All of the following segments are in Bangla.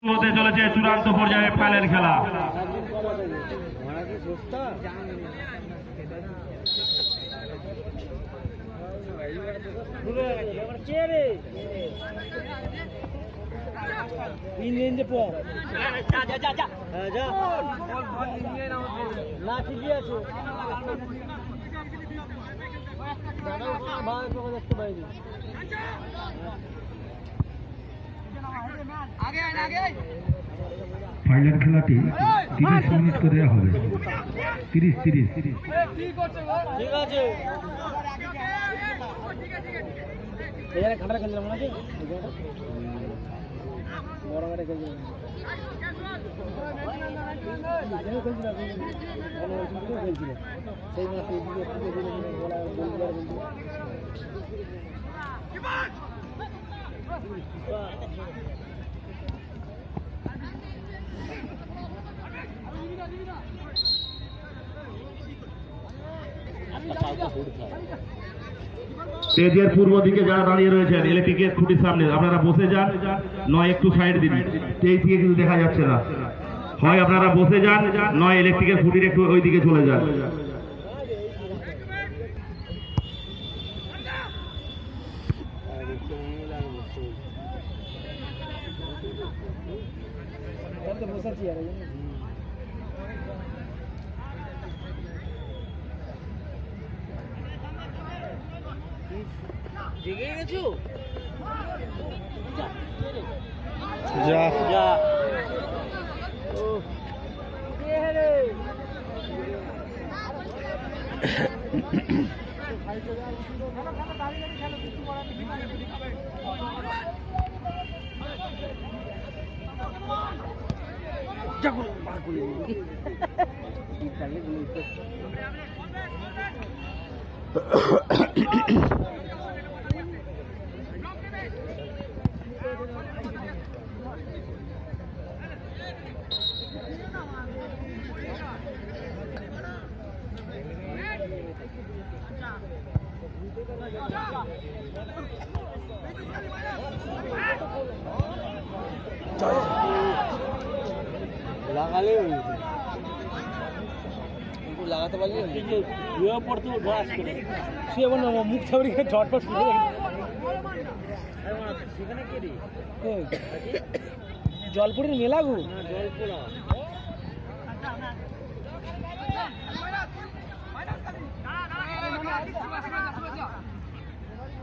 হতে চলেছে চূড়ান্ত পর্যায়ে ফাইনাল খেলা। ফাইনাল খেলাটি 30 মিনিট করে দেওয়া হবে। 30 ঠিক আছে। এখানে খাটা খেলছিলাম নাকি গরমে খেলছিলাম সেই স্টেজের পূর্ব দিকে যারা দাঁড়িয়ে রয়েছেন ইলেকট্রিকের খুঁটির সামনে আপনারা বসে যান, নয় একটু সাইড দিন। স্টেজ থেকে কিন্তু দেখা যাচ্ছে না, হয় আপনারা বসে যান, নয় ইলেকট্রিকের খুঁটির একটু ওই দিকে চলে যান। জেগে গেছো? যা যা ও কে রে যাকো বার করে দিবি কি তাহলে গুলো লাগালে লাগাতে পারলি পড়তে সে মুখ ছাবড়ি ঝটপট সেখানে কে রে জলপুরের মেলা গো জলপুরা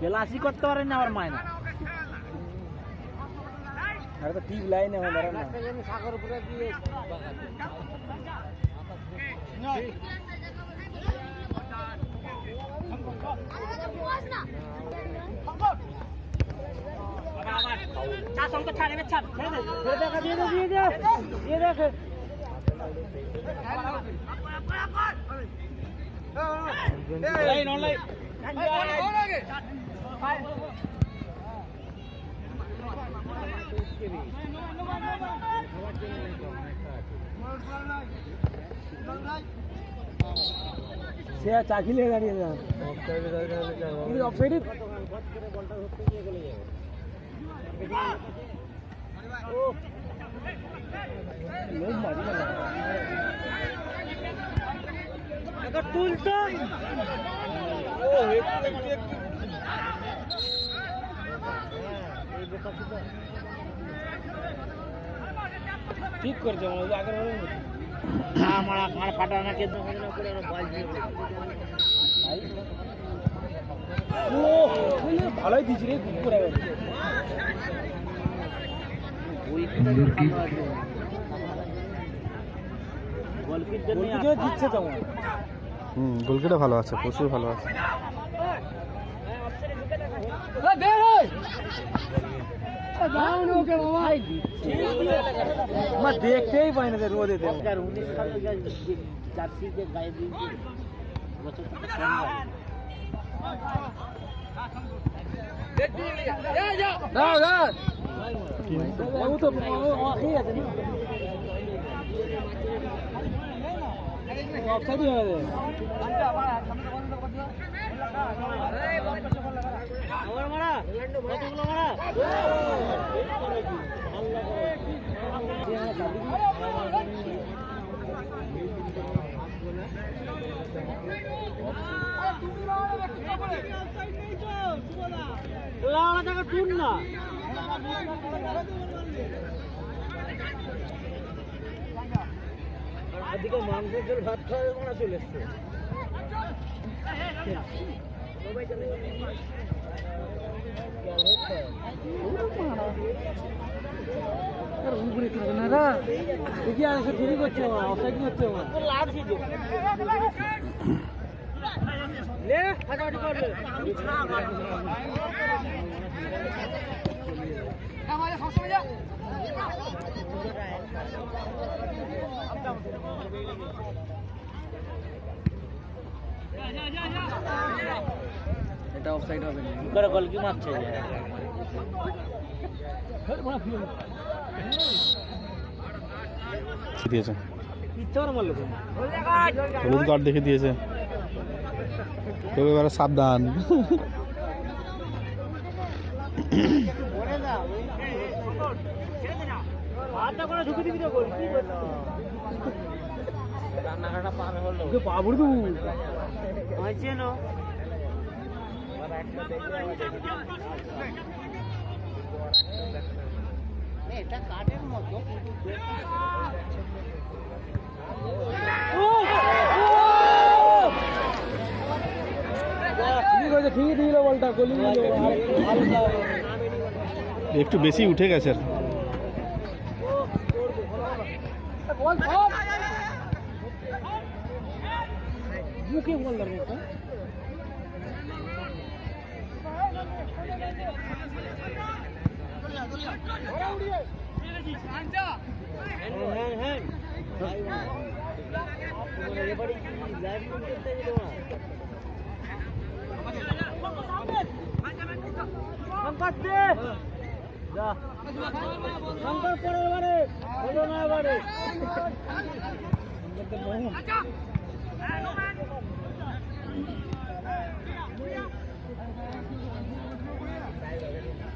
গ্লাসই করতে পারেন না আমার মায়না আর তো টিপ লাইন এখন ধরেন না সাগর উপরে দিয়ে সে চাকি লেগে দাঁড়িয়ে অফসাইডে তুলতো ঠিক করছে আগের আমার ফাটা না কেন ভালোই দিচ্ছি রে করে দিচ্ছে তো গোলকিটা ভালো আছে, প্রচুর ভালো আছে। দেখতেই পাই না রোদে মারা লাউড়া জায়গা টুন না এদিকে মাংসের ঝোল ভাত খাওয়া মারা চলে এসছে এটা অফসাইড হবে না করে বল কি মারছে দিয়েছে ইচ্ছা করে মারলো হলুদ কার্ড দেখে দিয়েছে তো এবারে সাবধান হাতটা করে ঢুকে দিবি তো গোল কি করছিস রান্নাঘাটা পার হলো ওকে বাবুর দু হয়েছে না এটা কাটের মতো ঠিক দিল বলটা গলি একটু বেশি উঠে গেছে মুখে বললাম এটা শঙ্কর পরের বারে হলো না এবারে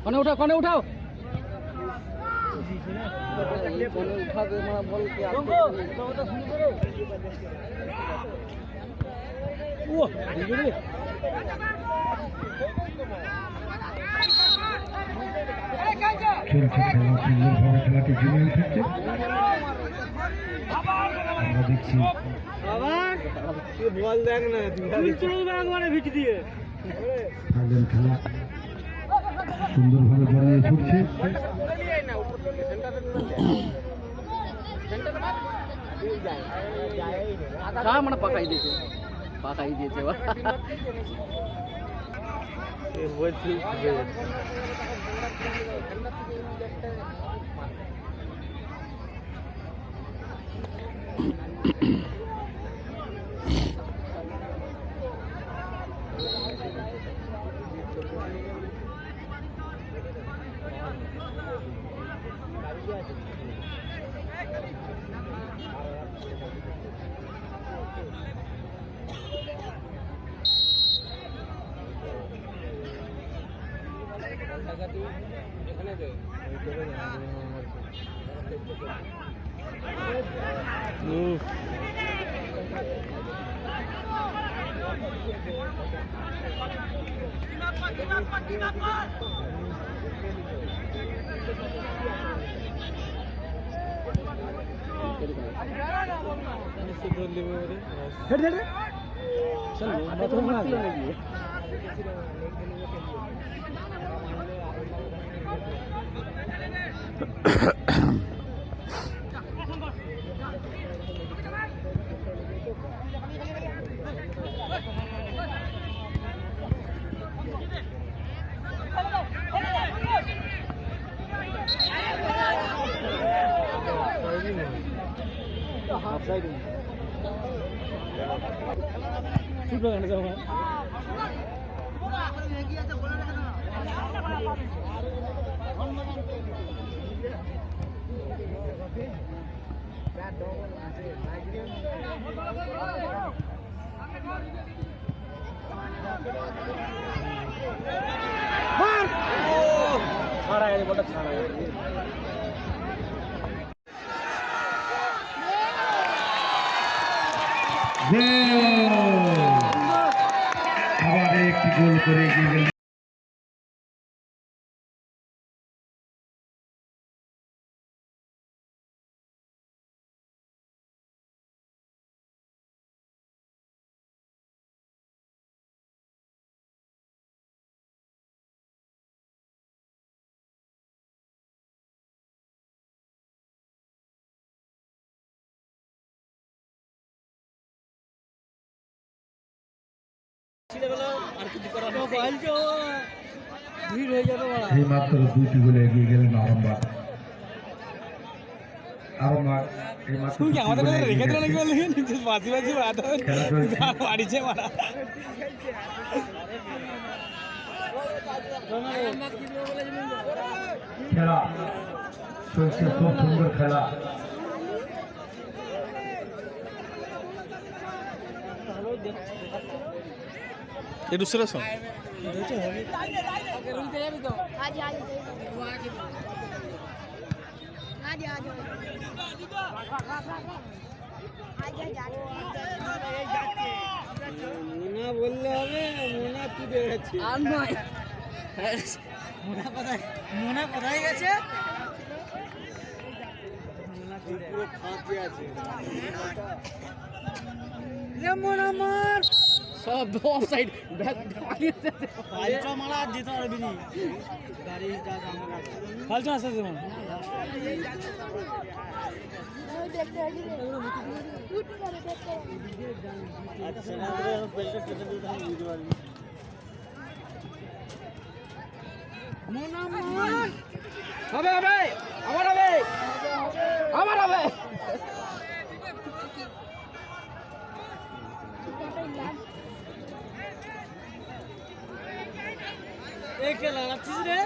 কনে উঠাও কনে উঠাও উঠাতে মানে বল কি চলছে খেলা সুন্দরভাবে খেলাটি জমে উঠেছে আমরা দেখছি বল দেখ না একবারে ভিট দিয়ে ফাইনাল খেলা সুন্দরভাবে গড়িয়ে ফুটছে মানে পাকাই দিয়েছে ছাড়া গেছে বলটা ছাড়া গেছে আবার এক একটি গোল করে এগিয়ে গেলেন। ভিড় হয়ে যাবে বলা এই মাত্র 2টি গোলে এগিয়ে গেলেন আরামবাগ। আরামবাগ এই মাত্র তুমি কি আমাদের দুটি কথা গোলে রেখে এগিয়ে দিলে নাকি গেছে। বললি বাজি বাজি বাধা খেলা চলছে। বাড়িছে মারা খেলা চলছে, খুব সুন্দর খেলা। একটু সেরা শোন মোনা বললে হবে মোনা তুলে গেছে আর নয় মোনা কোথায় গেছে পুরো ফাঁকি আছে মোনা মার সব অফসাইড ব্যাক ফালচা মারা দিতে পারবি নি গাড়ি যা জানা ফালচা আছে যেমন আচ্ছা না বেলটা কেটে দিতে আমি বুঝতে পারবি মোনা মার হবে হবে আমার হবে আমার হবে এই কে লাগাচ্ছিস রে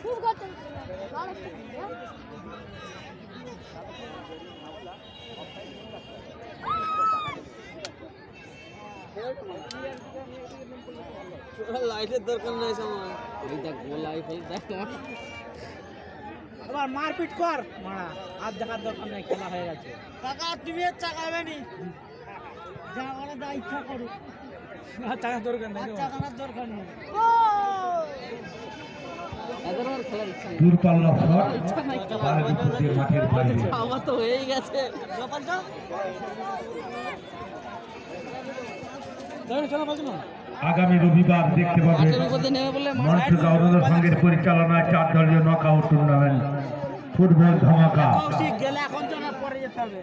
খুব গত লাইটের দরকার নাই আমার এই দেখ গোলাই ফেল দেখ আবার মারপিট কর মারা আর দেখার দরকার নাই খেলা হয়ে গেছে কাকা তুমি চাকাবে নি যা ওরা যা ইচ্ছা করো আর চাকার দরকার নাই চাকার দরকার নেই এগারোর খেলার ইচ্ছা নেই দূরপাল্লা শট তার বিপরীতে মাঠের বাইরে। আমার তো হয়েই গেছে গোপালটা চলো বলছো না আগামী রবিবার দেখতে পাবেন নেমে বললে মনসুকা অরুণের সঙ্গে পরিচালনায় 4 দলীয় নকআউট টুর্নামেন্ট ফুটবল ধামাকা। কৌশিক গেলে এখন তো না পরে যেতে হবে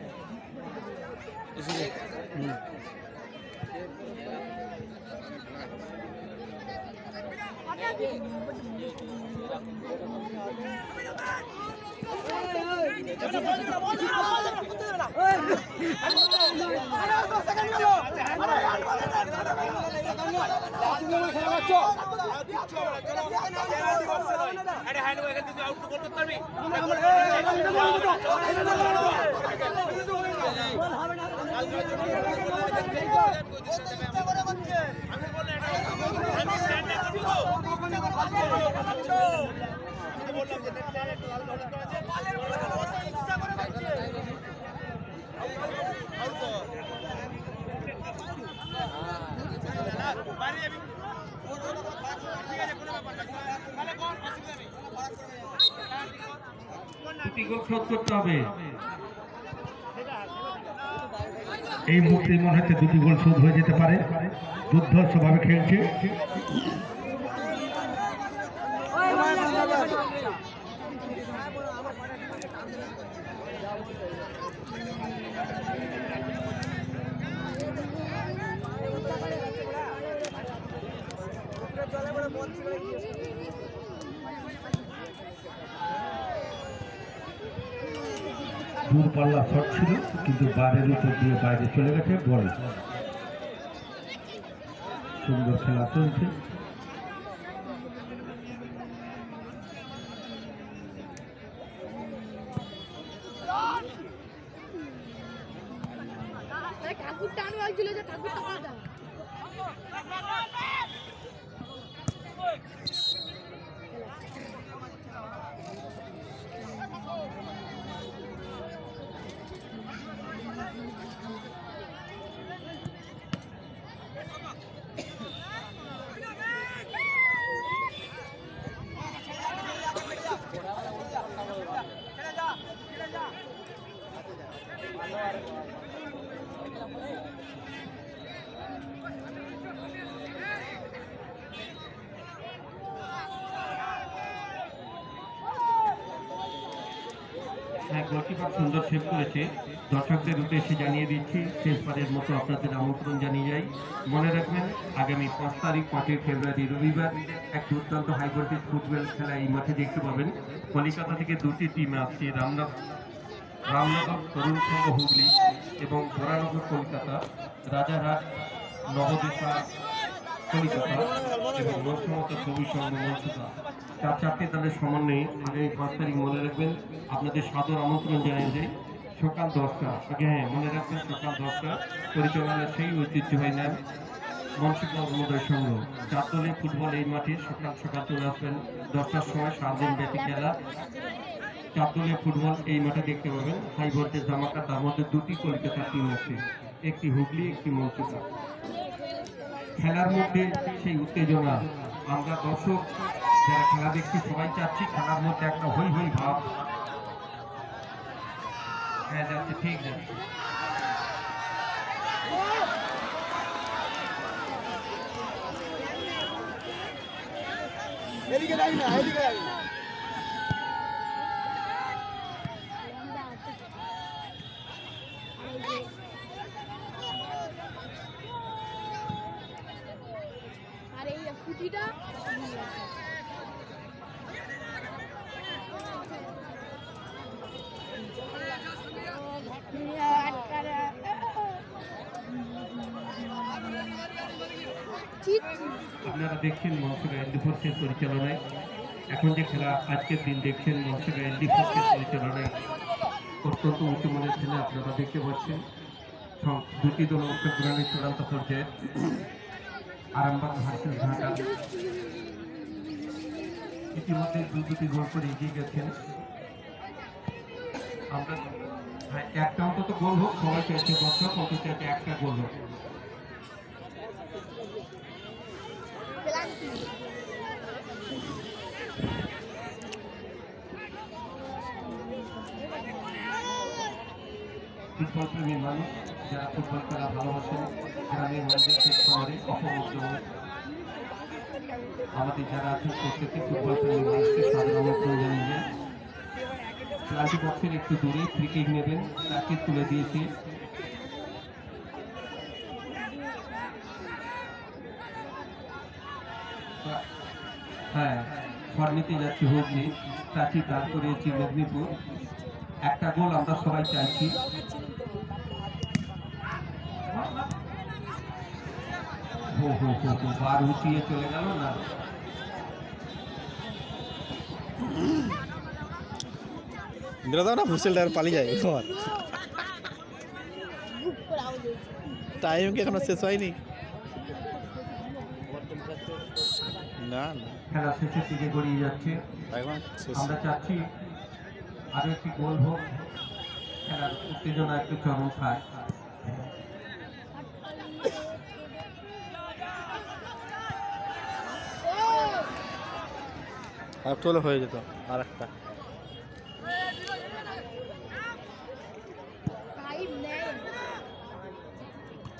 গোল শোধ করতে হবে। এই মুহূর্তে মনে হচ্ছে 2টি গোল শোধ হয়ে যেতে পারে। দুর্ধর্ষভাবে খেলছে। দূরপাল্লা শট ছিল কিন্তু বারের উপর দিয়ে বাইরে চলে গেছে বল। সুন্দর খেলা চলছে। ঠাকুর টানো লাগছিল যে ঠাকুর টাকা হ্যাঁ, গোলকিপার সুন্দর সেভ করেছে। দর্শকদের উদ্দেশ্যে জানিয়ে দিচ্ছি, শেষবারের মতো আপনাদের আমন্ত্রণ জানিয়ে যাই। মনে রাখবেন, আগামী 5 তারিখ 5 ফেব্রুয়ারি রবিবার এক দুর্দান্ত হাই ভোল্টেজ ফুটবল খেলা এই মাঠে দেখতে পাবেন। কলিকাতা থেকে দুটি টিম আসছে, রামনগর তরুণ সংঘ হুগলি এবং বরানগর কলকাতা, রাজারহাট নবদেশা কলিকাতা এবং নরসিংহ কবি সংঘ মনসুকা। চারটি দলের সমন্বয়ে আগামী 5 তারিখ মনে রাখবেন, আপনাদের সাদর আমন্ত্রণ জানিয়ে যায় সকাল 10টা। হ্যাঁ, মনে রাখবেন সকাল 10টা। পরিচালনার সেই ঐতিহ্যবাহী নাম মনসুকা অরুণোদয় সংঘ। 4 দলের ফুটবল এই মাঠে সকাল চলে আসবেন 10টার সময়। 7 দিন ব্যাপী খেলা। 4 দলের ফুটবল এই মাঠে দেখতে পাবেন। হাই ভোল্টেজ ধামাকা, তার মধ্যে 2টি কলকাতার টিম আছে, একটি হুগলি একটি মনসুকা। খেলার মধ্যে সেই উত্তেজনা, আমরা দর্শক যারা খেলা দেখছি সবাই চাচ্ছি খেলার মধ্যে একটা হই হই ভাব। হ্যাঁ, যাচ্ছে, ঠিক যাচ্ছে। এদিকে যাই না, এদিকে যাই না। আর এই কুটিটা আপনারা দেখছেন মনসুকা এলডি ফোর্সের পরিচালনায়। এখন যে খেলা আজকের দিন দেখছেন মনসুকা এলডি ফোর্সের পরিচালনায় অত্যন্ত উচ্চমানের খেলা আপনারা দেখতে পাচ্ছেন। দুটি দল অংশগ্রহণের চূড়ান্ত পর্যায়ে। আরামবাগ ভার্সেস ঢাকা ইতিমধ্যে দুটি গোল করে এগিয়ে গেছেন। আমরা একটা অন্তত গোল হোক, সবাই চাইছে দর্শক অন্তত একটা গোল হোক। ফুটবল প্রেমী মানুষ যারা ফুটবল খেলা ভালোবাসেন, গ্রামের মধ্যে শহরে অপমুগ্ধ, আমাদের যারা আছেন প্রত্যেকে ফুটবল প্রেমী মানুষকে সাধারণ আমন্ত্রণ জানিয়ে ক্লান্তি বক্সের একটু দূরে ক্রিকেট নেবেন, তাকে তুলে দিয়েছে। হ্যাঁ, শট নিতে যাচ্ছে হুগলি, প্রাচী দাঁড় করিয়েছি মেদিনীপুর। একটা গোল আমরা সবাই চাইছি। বার উঠিয়ে চলে গেল না। দাও না, হুইসেলটা আর পালিয়ে যায়। টাইম কি এখনো শেষ হয়নি? না না, খেলা শেষের দিকে গড়িয়ে যাচ্ছে। এখন শেষ। আমরা চাচ্ছি আরো একটি গোল হোক, খেলার উত্তেজনা একটু চরম খায়। আর একটু হলে হয়ে যেত, আর একটা। টাইম নেই,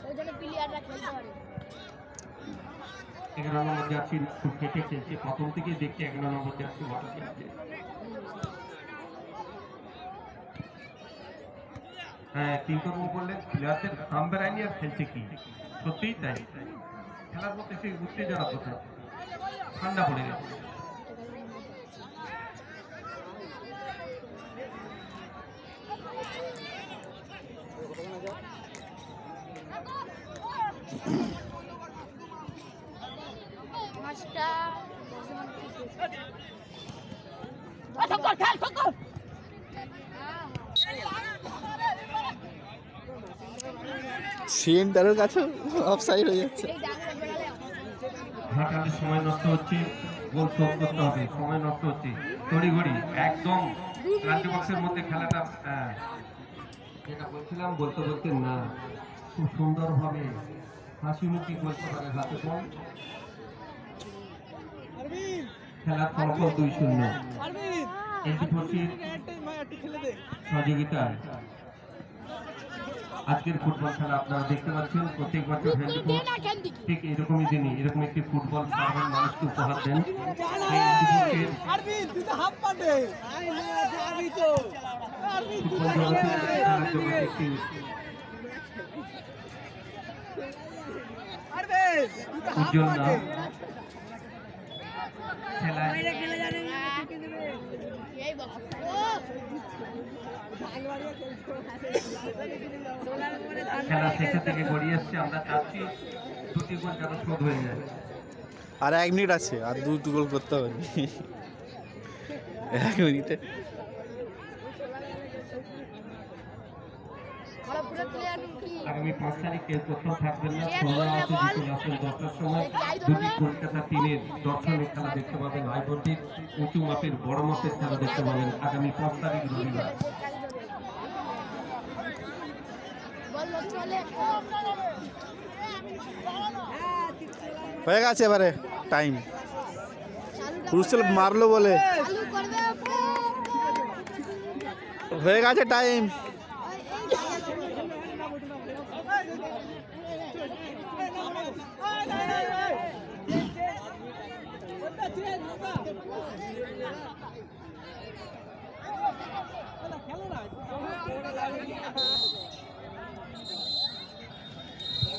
ওই জন্য প্লেয়াররা খেলতে পারে। 11 নম্বর জার্সি খুব কেটে খেলছে, প্রথম থেকে দেখছি 11 নম্বর জার্সি ভালো খেলছে। হ্যাঁ, কিংকর্ম বললেন প্লেয়ারদের ঘাম বেড়ায়নি আর খেলছে কি, সত্যিই তাই। খেলার মধ্যে সেই উত্তেজনা কোথায়, ঠান্ডা পড়ে গেছে। মাছটা সেন্টারের কাছে অফসাইড হয়ে যাচ্ছে। এই ডাঙরে বেড়ালে হাঁটালে সময় নষ্ট হচ্ছে, গোল শোধ করতে হবে, সময় নষ্ট হচ্ছে, তড়িঘড়ি একদম ক্লান্তি বক্সের মধ্যে খেলাটা। হ্যাঁ, যেটা বলছিলাম বলতে বলতে না, খুব সুন্দরভাবে হাসি মুখী বলতে পারে হাতে বল। খেলার ফলাফল 2-0 এলডি ফোর্সের সহযোগিতায়। আজকের ফুটবল খেলা আপনারা দেখতে পাচ্ছেন, প্রত্যেক বছর হেলদি ফোর্স ঠিক এরকমই দিনই এরকম একটি ফুটবল সাধারণ মানুষকে উপহার দেন। এই হেলদি ফোর্সের ফুটবল জগতে খেলার জগতে একটি উজ্জ্বল নাম। খেলায় এই বক্স খেলা শেষের থেকে গড়িয়ে এসছে, আমরা চাচ্ছি দুটি গোল যেন শোধ হয়ে যায়। আর 1 মিনিট আছে, আর 2 গোল করতে হবে 1 মিনিটে। পুরো প্লেয়ার কি আগামী 5 তারিখে কোথাও থাকবেন না, সন্ধ্যা হতে জিতে আসেন 10টার সময়। দুটি কলকাতা টিমের দর্শনের খেলা দেখতে পাবেন, হাইভোল্টেজ উঁচু মাপের বড় মাপের খেলা দেখতে পাবেন আগামী 5 তারিখ রবিবার। বল চলে হয়ে গেছে এবারে টাইম। চালু ক্রুসেল মারলো বলে চালু করবে হয়ে গেছে টাইম। খেলো না